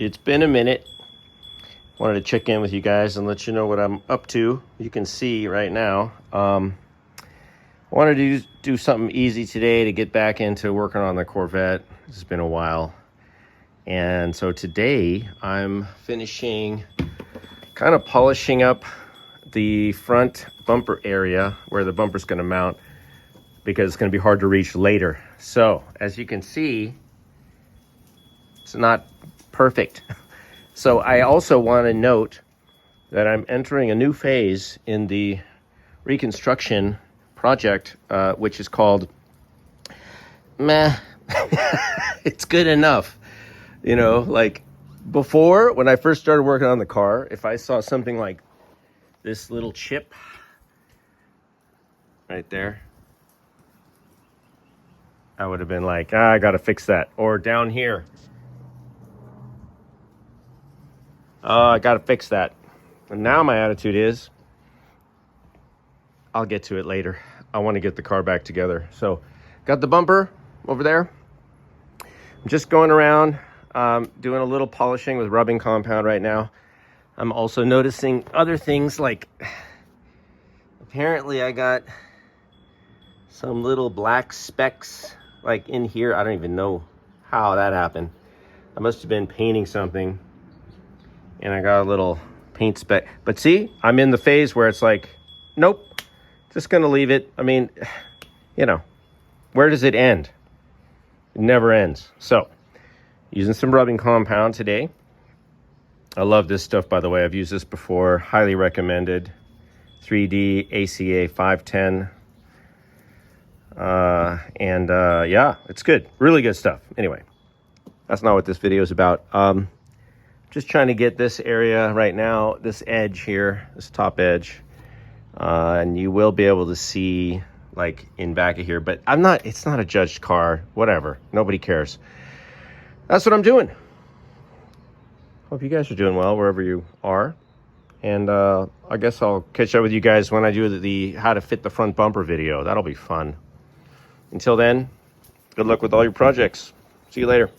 It's been a minute. Wanted to check in with you guys and let you know what I'm up to. You can see right now. I wanted to do something easy today to get back into working on the Corvette. It's been a while. And so today I'm finishing kind of polishing up the front bumper area where the bumper's going to mount, because it's going to be hard to reach later. So as you can see, it's not perfect. So I also want to note that I'm entering a new phase in the reconstruction project, which is called meh. It's good enough. You know, like before, when I first started working on the car, if I saw something like this little chip right there, I would have been like, I gotta fix that. Or down here, I gotta fix that. And now my attitude is, I'll get to it later. I want to get the car back together. So got the bumper over there. I'm just going around doing a little polishing with rubbing compound right now. I'm also noticing other things, like apparently I got some little black specks like in here. I don't even know how that happened. I must have been painting something and I got a little paint speck. But see, I'm in the phase where it's like, nope, just gonna leave it. I mean, you know, where does it end? It never ends. So using some rubbing compound today. I love this stuff, by the way. I've used this before. Highly recommended. 3D ACA 510. Yeah, it's good. Really good stuff. Anyway, that's not what this video is about. Just trying to get this area right now, this edge here, this top edge. And you will be able to see like in back of here, but it's not a judged car, whatever. Nobody cares. That's what I'm doing. Hope you guys are doing well wherever you are. And I guess I'll catch up with you guys when I do the how to fit the front bumper video. That'll be fun. Until then, good luck with all your projects. See you later.